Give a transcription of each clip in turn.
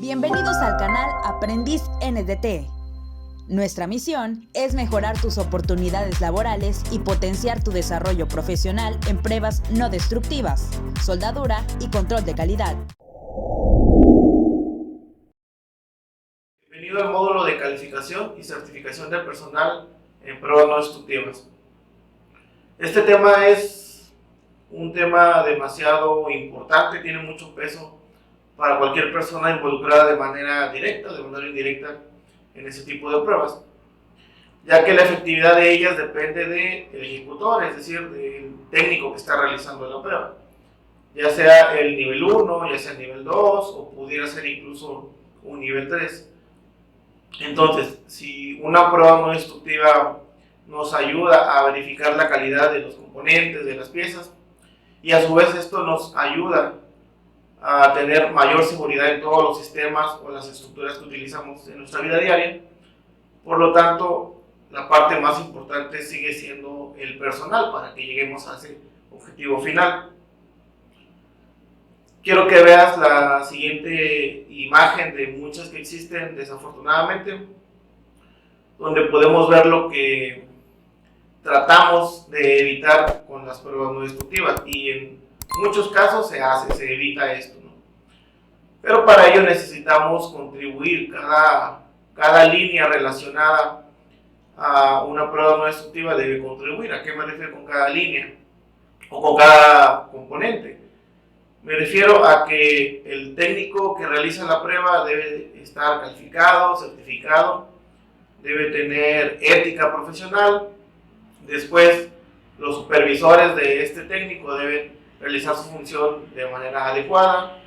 Bienvenidos al canal Aprendiz NDT. Nuestra misión es mejorar tus oportunidades laborales y potenciar tu desarrollo profesional en pruebas no destructivas, soldadura y control de calidad. Bienvenido al módulo de calificación y certificación del personal en pruebas no destructivas. Este tema es un tema demasiado importante, tiene mucho peso para cualquier persona involucrada de manera directa o de manera indirecta en ese tipo de pruebas, ya que la efectividad de ellas depende del ejecutor, es decir, del técnico que está realizando la prueba, ya sea el nivel 1, ya sea el nivel 2 o pudiera ser incluso un nivel 3. Entonces, si una prueba no destructiva nos ayuda a verificar la calidad de los componentes, de las piezas, y a su vez esto nos ayuda a tener mayor seguridad en todos los sistemas o las estructuras que utilizamos en nuestra vida diaria. Por lo tanto, la parte más importante sigue siendo el personal para que lleguemos a ese objetivo final. Quiero que veas la siguiente imagen de muchas que existen, desafortunadamente, donde podemos ver lo que tratamos de evitar con las pruebas no destructivas, y en muchos casos se evita esto, ¿no? Pero para ello necesitamos contribuir. Cada línea relacionada a una prueba no destructiva debe contribuir. ¿A qué me refiero con cada línea o con cada componente? Me refiero a que el técnico que realiza la prueba debe estar calificado, certificado, debe tener ética profesional. Después, los supervisores de este técnico deben realizar su función de manera adecuada.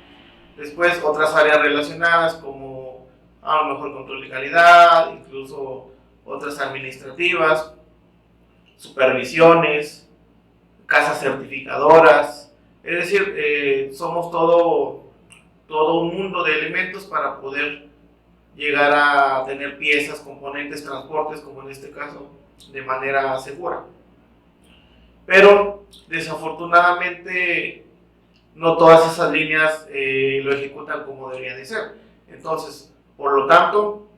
Después, otras áreas relacionadas como a lo mejor control de calidad, incluso otras administrativas, supervisiones, casas certificadoras. Es decir, somos todo un mundo de elementos para poder llegar a tener piezas, componentes, transportes, como en este caso, de manera segura. Pero desafortunadamente no todas esas líneas lo ejecutan como debería de ser. Entonces, por lo tanto,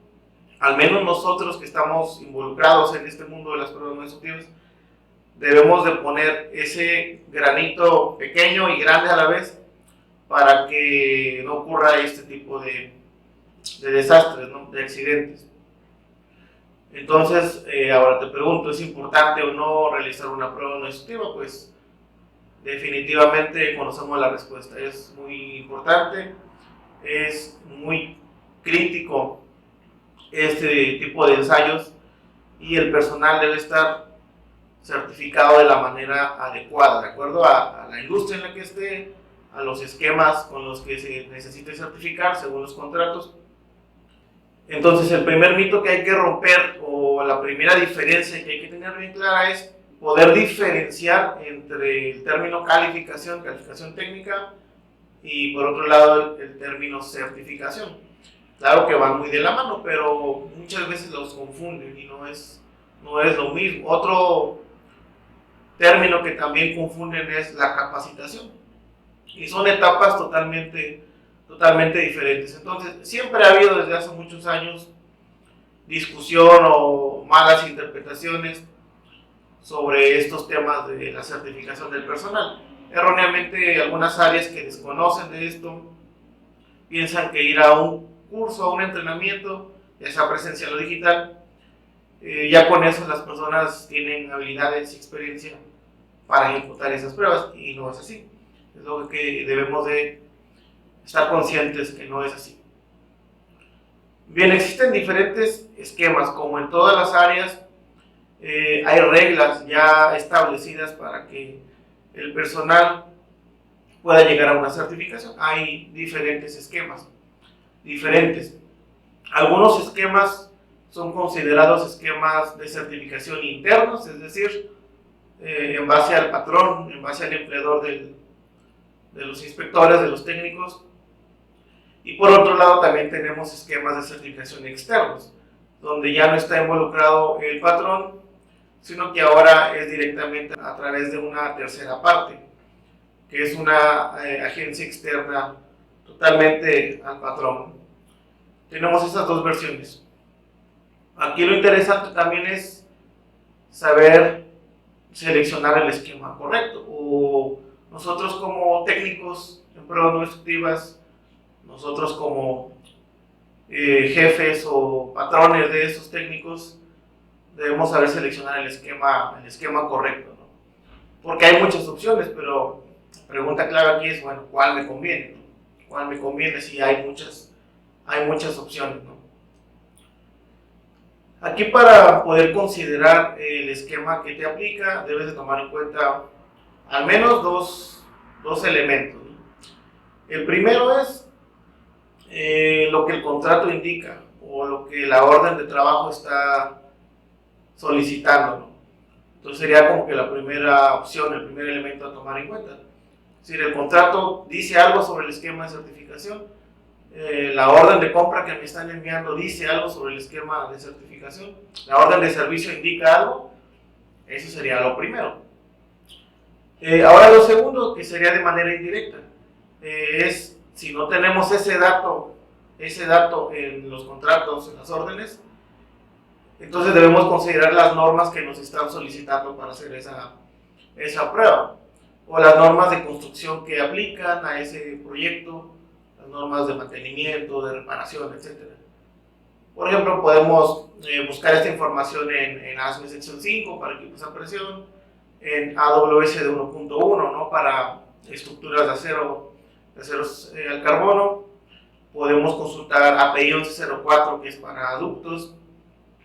al menos nosotros que estamos involucrados en este mundo de las pruebas no destructivas, debemos de poner ese granito pequeño y grande a la vez para que no ocurra este tipo de desastres, ¿no? De accidentes. Entonces, ahora te pregunto, ¿es importante o no realizar una prueba no destructiva? Pues definitivamente conocemos la respuesta. Es muy importante, es muy crítico este tipo de ensayos, y el personal debe estar certificado de la manera adecuada, de acuerdo a la industria en la que esté, a los esquemas con los que se necesite certificar según los contratos. Entonces, el primer mito que hay que romper, o la primera diferencia que hay que tener bien clara, es poder diferenciar entre el término calificación técnica, y por otro lado el término certificación. Claro que van muy de la mano, pero muchas veces los confunden y no es lo mismo. Otro término que también confunden es la capacitación, y son etapas totalmente diferentes. Entonces, siempre ha habido desde hace muchos años discusión o malas interpretaciones sobre estos temas de la certificación del personal. Erróneamente, algunas áreas que desconocen de esto piensan que ir a un curso, a un entrenamiento, ya sea presencial o digital, ya con eso las personas tienen habilidades y experiencia para ejecutar esas pruebas, y no es así. Es lo que debemos de estar conscientes que no es así. Bien, existen diferentes esquemas, como en todas las áreas. Hay reglas ya establecidas para que el personal pueda llegar a una certificación. Hay diferentes esquemas, Algunos esquemas son considerados esquemas de certificación internos, es decir, en base al patrón, en base al empleador de los inspectores, de los técnicos. Y por otro lado también tenemos esquemas de certificación externos, donde ya no está involucrado el patrón, sino que ahora es directamente a través de una tercera parte, que es una agencia externa totalmente al patrón. tenemos esas dos versiones. Aquí lo interesante también es saber seleccionar el esquema correcto, o nosotros como técnicos en pruebas no destructivas, nosotros como jefes o patrones de esos técnicos, debemos saber seleccionar el esquema correcto, ¿no? Porque hay muchas opciones, pero la pregunta clave aquí es, bueno, ¿cuál me conviene, ¿no? ¿Cuál me conviene si hay muchas opciones, ¿no? Aquí, para poder considerar el esquema que te aplica, debes de tomar en cuenta al menos dos elementos, ¿no? El primero es lo que el contrato indica o lo que la orden de trabajo está solicitando, ¿no? Entonces sería como que la primera opción, el primer elemento a tomar en cuenta. Es decir, el contrato dice algo sobre el esquema de certificación, la orden de compra que me están enviando dice algo sobre el esquema de certificación, la orden de servicio indica algo. Eso sería lo primero. Ahora lo segundo, que sería de manera indirecta, es si no tenemos ese dato en los contratos, en las órdenes, entonces debemos considerar las normas que nos están solicitando para hacer esa prueba, o las normas de construcción que aplican a ese proyecto, las normas de mantenimiento, de reparación, etc. Por ejemplo, podemos buscar esta información en ASME sección 5 para equipos a presión, en AWS de 1.1, ¿no? Para estructuras de aceros al carbono. Podemos consultar API 1104, que es para ductos.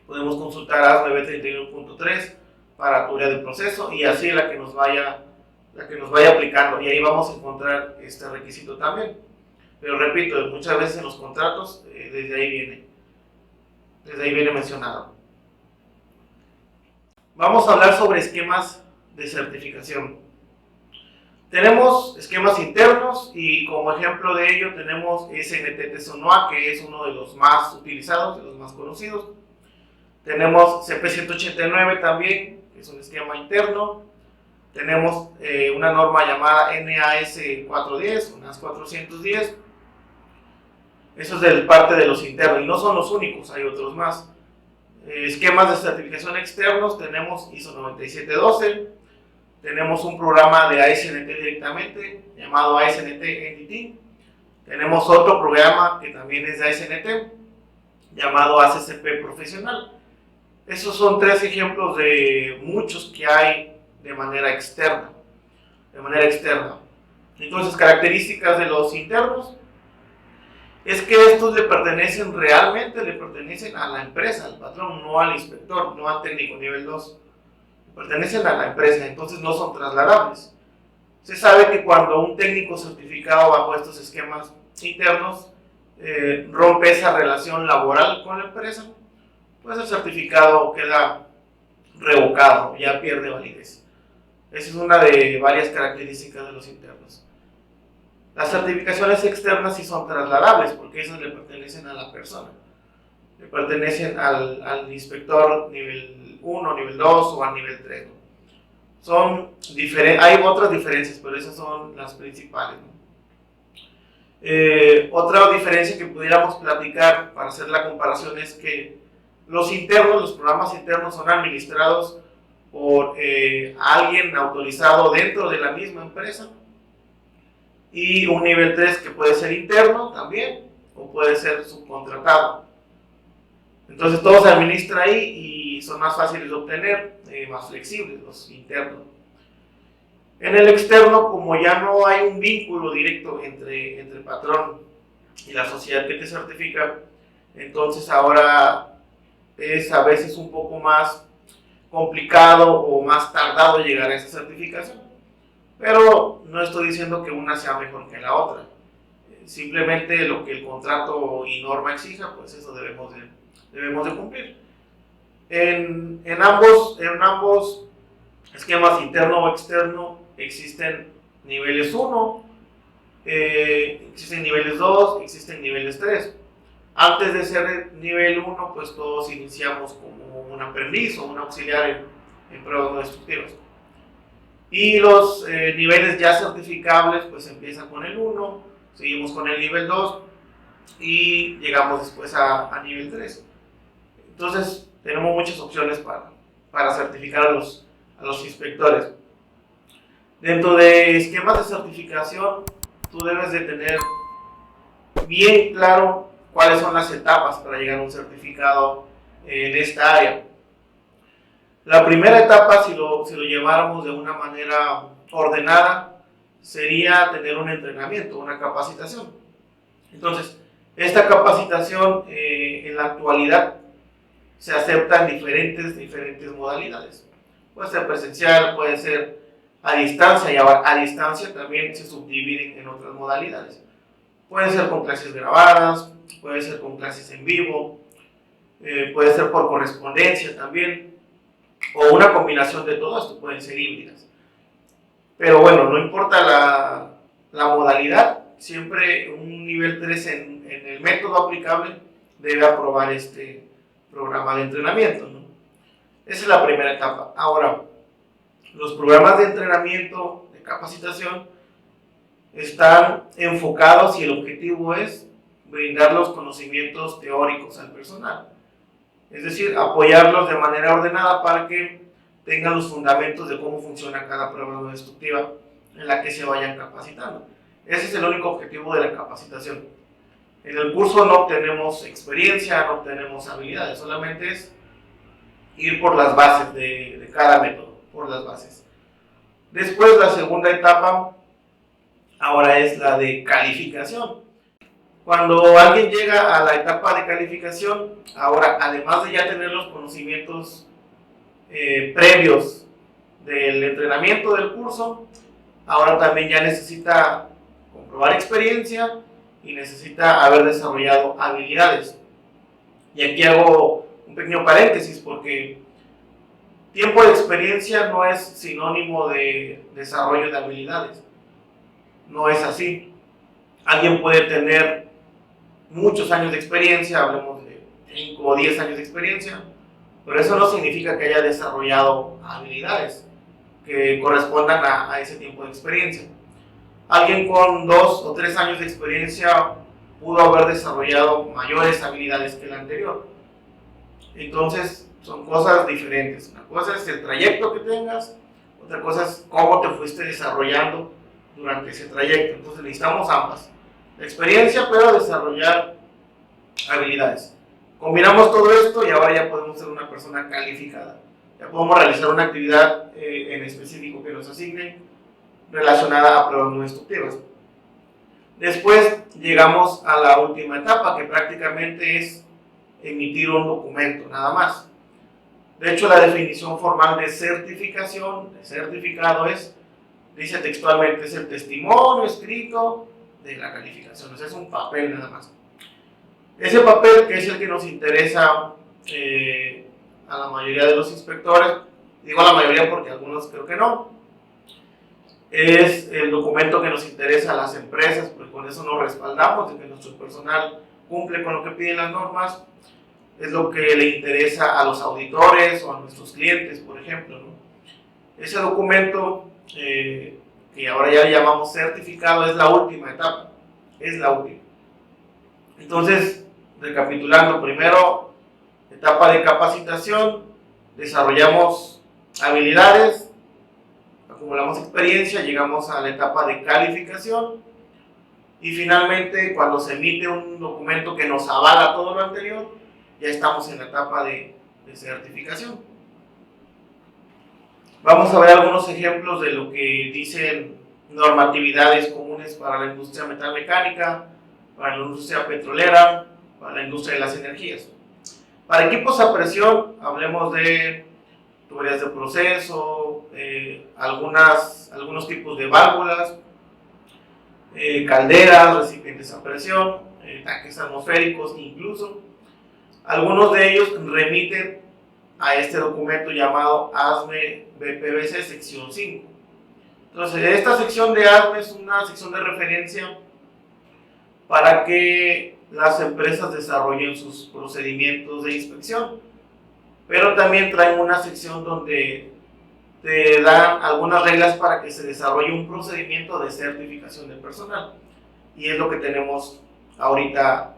Podemos consultar ASME B31.3 para teoría de proceso, y así la que nos vaya aplicando, y ahí vamos a encontrar este requisito también. Pero repito, muchas veces en los contratos desde ahí viene mencionado. Vamos a hablar sobre esquemas de certificación. Tenemos esquemas internos, y como ejemplo de ello tenemos SNTT SONOA, que es uno de los más utilizados, de los más conocidos. Tenemos CP189 también, que es un esquema interno. Tenemos una norma llamada NAS 410, unas 410. Eso es de parte de los internos, y no son los únicos, hay otros más. Esquemas de certificación externos, tenemos ISO 9712, tenemos un programa de ASNT directamente, llamado ASNT Entity. Tenemos otro programa que también es de ASNT, llamado ACCP Profesional. Esos son tres ejemplos de muchos que hay de manera externa. Entonces, características de los internos es que estos le pertenecen a la empresa, al patrón, no al inspector, no al técnico nivel 2. Pertenecen a la empresa, entonces no son trasladables. Se sabe que cuando un técnico certificado bajo estos esquemas internos rompe esa relación laboral con la empresa, pues el certificado queda revocado, ya pierde validez. Esa es una de varias características de los internos. Las certificaciones externas sí son trasladables, porque esas le pertenecen a la persona, le pertenecen al inspector nivel 1, nivel 2 o al nivel 3, ¿no? Hay otras diferencias, pero esas son las principales, ¿no? Otra diferencia que pudiéramos platicar para hacer la comparación es que los programas internos son administrados por alguien autorizado dentro de la misma empresa, y un nivel 3 que puede ser interno también, o puede ser subcontratado. Entonces todo se administra ahí y son más fáciles de obtener, más flexibles los internos. En el externo, como ya no hay un vínculo directo entre el patrón y la sociedad que te certifica, entonces ahora es a veces un poco más complicado o más tardado llegar a esa certificación. Pero no estoy diciendo que una sea mejor que la otra. Simplemente lo que el contrato y norma exija, pues eso debemos de cumplir. En ambos esquemas, interno o externo, existen niveles 1, existen niveles 2, existen niveles 3. Antes de ser nivel 1, pues todos iniciamos como un aprendiz o un auxiliar en pruebas no destructivas. Y los niveles ya certificables pues empiezan con el 1, seguimos con el nivel 2, y llegamos después a nivel 3. Entonces, tenemos muchas opciones para certificar a los inspectores. Dentro de esquemas de certificación, tú debes de tener bien claro cuáles son las etapas para llegar a un certificado en esta área. La primera etapa, si lo lleváramos de una manera ordenada, sería tener un entrenamiento, una capacitación. Entonces, esta capacitación en la actualidad se acepta en diferentes modalidades. Puede ser presencial, puede ser a distancia, y a distancia también se subdividen en otras modalidades. Puede ser con clases grabadas, puede ser con clases en vivo, puede ser por correspondencia también, o una combinación de todo esto, pueden ser híbridas. Pero bueno, no importa la modalidad, siempre un nivel 3 en el método aplicable debe aprobar este programa de entrenamiento, ¿no? Esa es la primera etapa. Ahora, los programas de entrenamiento, de capacitación, están enfocados y el objetivo es brindar los conocimientos teóricos al personal. Es decir, apoyarlos de manera ordenada para que tengan los fundamentos de cómo funciona cada prueba no destructiva en la que se vayan capacitando. Ese es el único objetivo de la capacitación. En el curso no obtenemos experiencia, no obtenemos habilidades, solamente es ir por las bases de cada método, por las bases. Después, la segunda etapa ahora es la de calificación. Cuando alguien llega a la etapa de calificación, ahora además de ya tener los conocimientos previos del entrenamiento del curso, ahora también ya necesita comprobar experiencia y necesita haber desarrollado habilidades. Y aquí hago un pequeño paréntesis porque tiempo de experiencia no es sinónimo de desarrollo de habilidades. No es así. Alguien puede tener muchos años de experiencia, hablemos de 5 o 10 años de experiencia, pero eso no significa que haya desarrollado habilidades que correspondan a ese tiempo de experiencia. Alguien con 2 o 3 años de experiencia pudo haber desarrollado mayores habilidades que el anterior. Entonces, son cosas diferentes. Una cosa es el trayecto que tengas, otra cosa es cómo te fuiste desarrollando durante ese trayecto. Entonces, necesitamos ambas. La experiencia, pero desarrollar habilidades. Combinamos todo esto y ahora ya podemos ser una persona calificada. Ya podemos realizar una actividad en específico que nos asignen relacionada a pruebas no destructivas. Después llegamos a la última etapa, que prácticamente es emitir un documento, nada más. De hecho, la definición formal de certificación, de certificado, dice textualmente, es el testimonio escrito de la calificación. O sea, es un papel nada más. Ese papel, que es el que nos interesa a la mayoría de los inspectores, digo a la mayoría porque algunos creo que no, es el documento que nos interesa a las empresas, porque con eso nos respaldamos de que nuestro personal cumple con lo que piden las normas. Es lo que le interesa a los auditores o a nuestros clientes, por ejemplo, ¿no? Ese documento, que ahora ya le llamamos certificado, es la última etapa, es la última. Entonces, recapitulando, primero, etapa de capacitación, desarrollamos habilidades, acumulamos experiencia, llegamos a la etapa de calificación y finalmente, cuando se emite un documento que nos avala todo lo anterior, ya estamos en la etapa de certificación. Vamos a ver algunos ejemplos de lo que dicen normatividades comunes para la industria metalmecánica, para la industria petrolera, para la industria de las energías. Para equipos a presión, hablemos de tuberías de proceso, algunos tipos de válvulas, calderas, recipientes a presión, tanques atmosféricos incluso. Algunos de ellos remiten a este documento llamado ASME BPBC sección 5. Entonces, esta sección de ASME es una sección de referencia para que las empresas desarrollen sus procedimientos de inspección, pero también traen una sección donde te dan algunas reglas para que se desarrolle un procedimiento de certificación del personal, y es lo que tenemos ahorita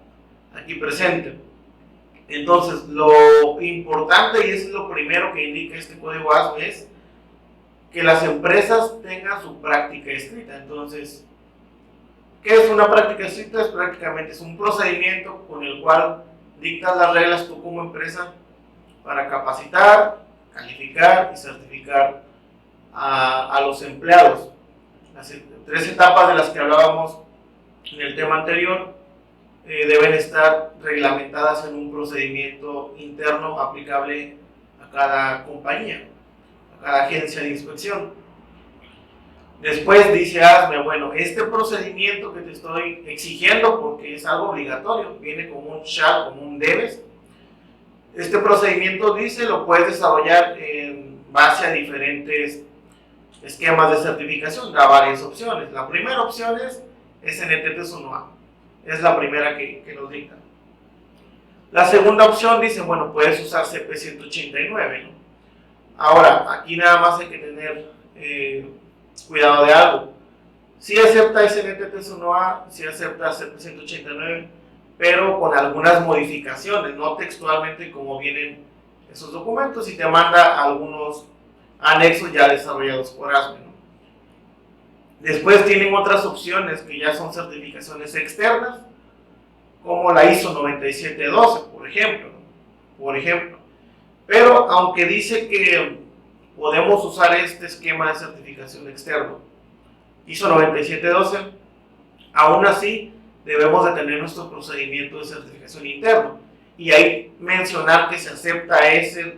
aquí presente. Entonces, lo importante, y es lo primero que indica este código ASME, es que las empresas tengan su práctica escrita. Entonces, ¿qué es una práctica escrita? Es prácticamente un procedimiento con el cual dictas las reglas tú como empresa para capacitar, calificar y certificar a los empleados. Las 3 etapas de las que hablábamos en el tema anterior deben estar reglamentadas en un procedimiento interno aplicable a cada compañía, a cada agencia de inspección. Después dice ASME, bueno, este procedimiento que te estoy exigiendo, porque es algo obligatorio, viene como un shall, como un debes. Este procedimiento, dice, lo puedes desarrollar en base a diferentes esquemas de certificación, da varias opciones. La primera opción es SNTT SONOA, es la primera que nos dictan. La segunda opción dice, bueno, puedes usar CP189, ¿no? Ahora, aquí nada más hay que tener cuidado de algo. Sí acepta SNTT SONOA, sí acepta CP189, pero con algunas modificaciones, no textualmente como vienen esos documentos, y te manda algunos anexos ya desarrollados por ASME, ¿no? Después tienen otras opciones que ya son certificaciones externas, como la ISO 9712, por ejemplo, Pero aunque dice que podemos usar este esquema de certificación externo, ISO 9712, aún así debemos de tener nuestro procedimiento de certificación interno. Y ahí mencionar que se acepta este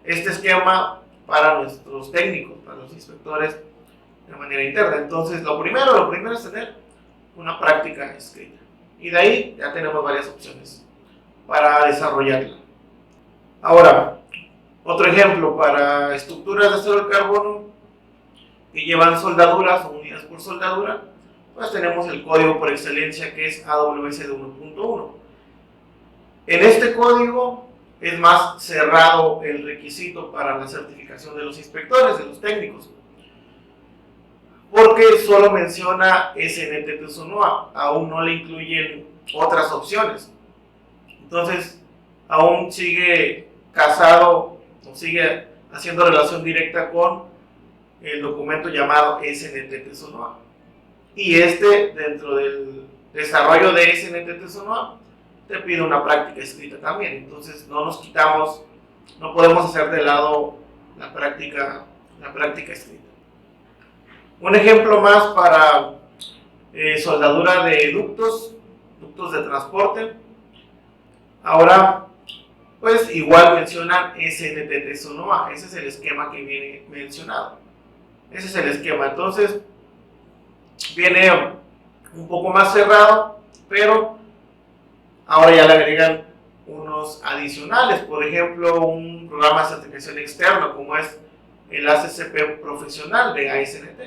esquema para nuestros técnicos, para los inspectores de manera interna. Entonces, lo primero es tener una práctica escrita. Y de ahí ya tenemos varias opciones para desarrollarla. Ahora, otro ejemplo para estructuras de acero de carbono que llevan soldaduras o unidas por soldadura, pues tenemos el código por excelencia que es AWS de 1.1. En este código es más cerrado el requisito para la certificación de los inspectores, de los técnicos, porque solo menciona SNTT SONOA, aún no le incluyen otras opciones. Entonces, aún sigue casado o sigue haciendo relación directa con el documento llamado SNTT SONOA. Y dentro del desarrollo de SNTT SONOA, te pide una práctica escrita también. Entonces, no podemos hacer de lado la práctica escrita. Un ejemplo más para soldadura de ductos de transporte. Ahora, pues igual mencionan SNTT SONOA. Ese es el esquema que viene mencionado. Ese es el esquema. Entonces, viene un poco más cerrado, pero ahora ya le agregan unos adicionales. Por ejemplo, un programa de certificación externo como es el ACCP profesional de ASNT.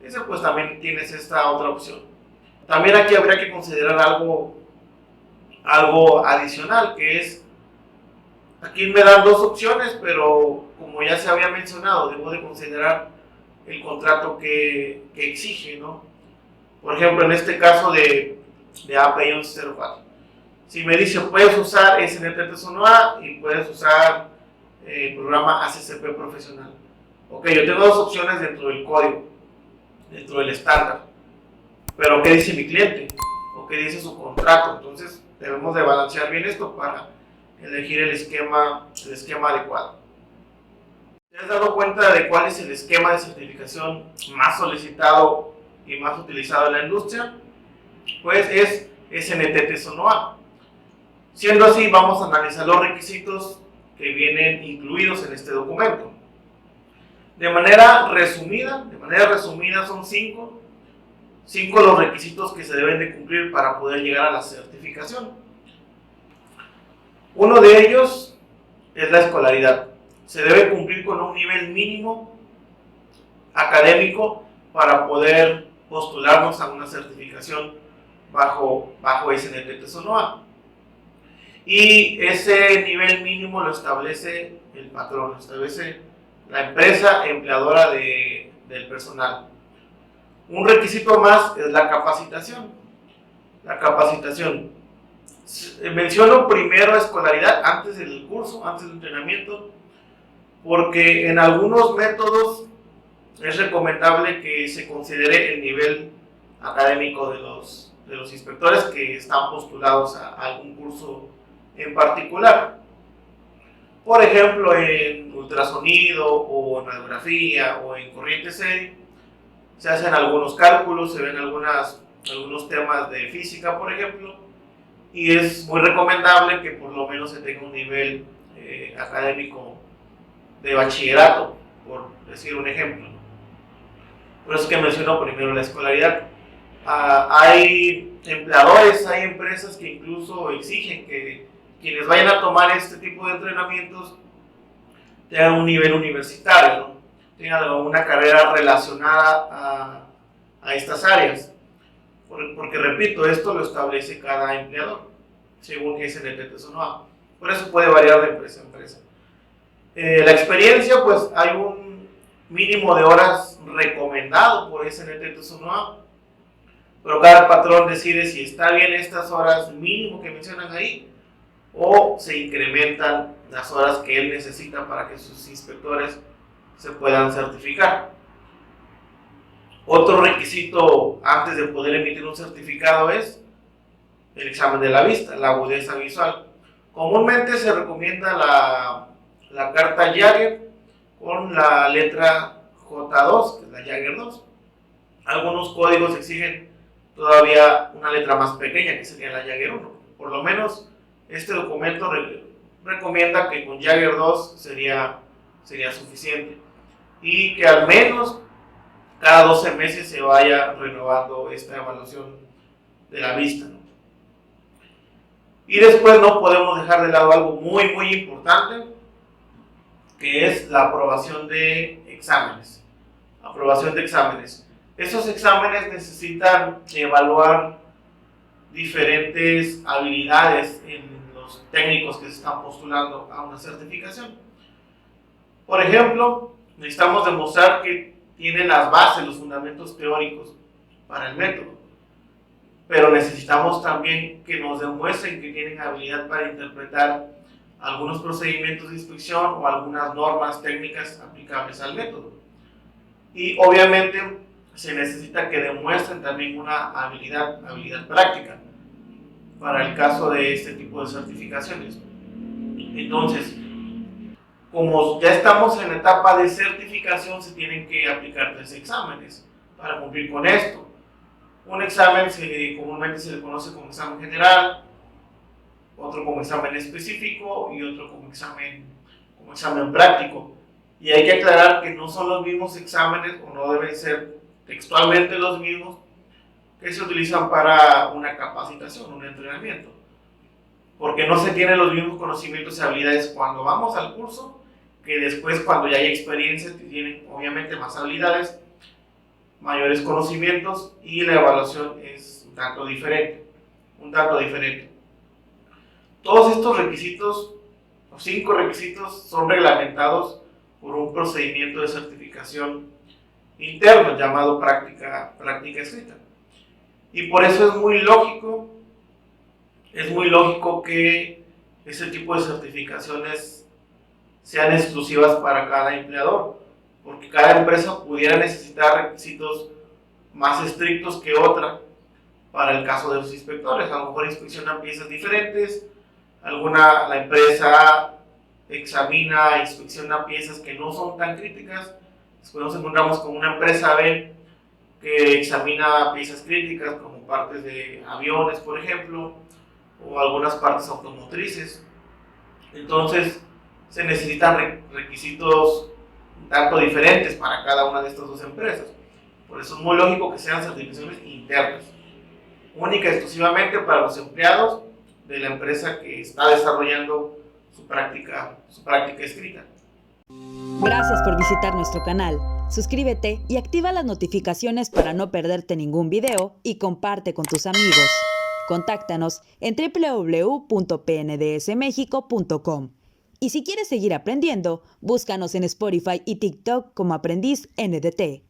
Ese pues también tienes esta otra opción. También aquí habría que considerar algo adicional, que es, aquí me dan 2 opciones, pero como ya se había mencionado, debo de considerar el contrato que exige, ¿no? Por ejemplo, en este caso de API 1104, si me dice puedes usar SNTT SONOA y puedes usar el programa ACCP profesional. Ok, yo tengo 2 opciones dentro del código, dentro del estándar, pero ¿qué dice mi cliente? ¿O qué dice su contrato? Entonces debemos de balancear bien esto para elegir el esquema adecuado. ¿Te has dado cuenta de cuál es el esquema de certificación más solicitado y más utilizado en la industria? Pues es SNTT SONOA. Siendo así, vamos a analizar los requisitos que vienen incluidos en este documento. De manera resumida son 5 los requisitos que se deben de cumplir para poder llegar a la certificación. Uno de ellos es la escolaridad. Se debe cumplir con un nivel mínimo académico para poder postularnos a una certificación bajo SNTT SONOA. Y ese nivel mínimo lo establece el patrón, lo establece la empresa empleadora del personal. Un requisito más es la capacitación. La capacitación Menciono primero escolaridad antes del curso, antes del entrenamiento, porque en algunos métodos es recomendable que se considere el nivel académico de los inspectores que están postulados a algún curso en particular. Por ejemplo, en ultrasonido o en radiografía o en corriente serie se hacen algunos cálculos, se ven algunos temas de física, por ejemplo, y es muy recomendable que por lo menos se tenga un nivel académico de bachillerato, por decir un ejemplo. Por eso es que menciono primero la escolaridad. Hay empleadores, hay empresas que incluso exigen que quienes vayan a tomar este tipo de entrenamientos tengan un nivel universitario, ¿no? Tengan una carrera relacionada a estas áreas. Porque repito, esto lo establece cada empleador, según SNTT-SONOA. Por eso puede variar de empresa a empresa. La experiencia, pues hay un mínimo de horas recomendado por SNTT-SONOA, pero cada patrón decide si está bien estas horas mínimo que mencionan ahí o se incrementan las horas que él necesita para que sus inspectores se puedan certificar. Otro requisito antes de poder emitir un certificado es el examen de la vista, la agudeza visual. Comúnmente se recomienda la carta Jagger con la letra J2, que es la Jagger 2. Algunos códigos exigen todavía una letra más pequeña, que sería la Jagger 1. Por lo menos este documento recomienda que con Jagger 2 sería suficiente y que al menos cada 12 meses se vaya renovando esta evaluación de la vista, ¿no? Y después no podemos dejar de lado algo muy muy importante, que es la aprobación de exámenes. Aprobación de exámenes. Esos exámenes necesitan evaluar diferentes habilidades en los técnicos que se están postulando a una certificación. Por ejemplo, necesitamos demostrar que tienen las bases, los fundamentos teóricos para el método, pero necesitamos también que nos demuestren que tienen habilidad para interpretar algunos procedimientos de inspección o algunas normas técnicas aplicables al método. Y obviamente se necesita que demuestren también una habilidad práctica para el caso de este tipo de certificaciones. Entonces, como ya estamos en la etapa de certificación, se tienen que aplicar 3 exámenes para cumplir con esto. Un examen comúnmente se le conoce como examen general, otro como examen específico y otro como examen práctico. Y hay que aclarar que no son los mismos exámenes, o no deben ser textualmente los mismos, que se utilizan para una capacitación, un entrenamiento. Porque no se tienen los mismos conocimientos y habilidades cuando vamos al curso, que después cuando ya hay experiencia tienen obviamente más habilidades, mayores conocimientos y la evaluación es un tanto diferente. Todos estos requisitos, los 5 requisitos, son reglamentados por un procedimiento de certificación interno llamado práctica escrita. Y por eso es muy lógico que ese tipo de certificaciones sean exclusivas para cada empleador, porque cada empresa pudiera necesitar requisitos más estrictos que otra para el caso de los inspectores. A lo mejor inspeccionan piezas diferentes, la empresa inspecciona piezas que no son tan críticas. Después nos encontramos con una empresa B que examina piezas críticas como partes de aviones, por ejemplo, o algunas partes automotrices. Entonces se necesitan requisitos un tanto diferentes para cada una de estas 2 empresas. Por eso es muy lógico que sean certificaciones internas, única y exclusivamente para los empleados de la empresa que está desarrollando su práctica escrita. Gracias por visitar nuestro canal. Suscríbete y activa las notificaciones para no perderte ningún video y comparte con tus amigos. Contáctanos en www.pndsmexico.com. Y si quieres seguir aprendiendo, búscanos en Spotify y TikTok como Aprendiz NDT.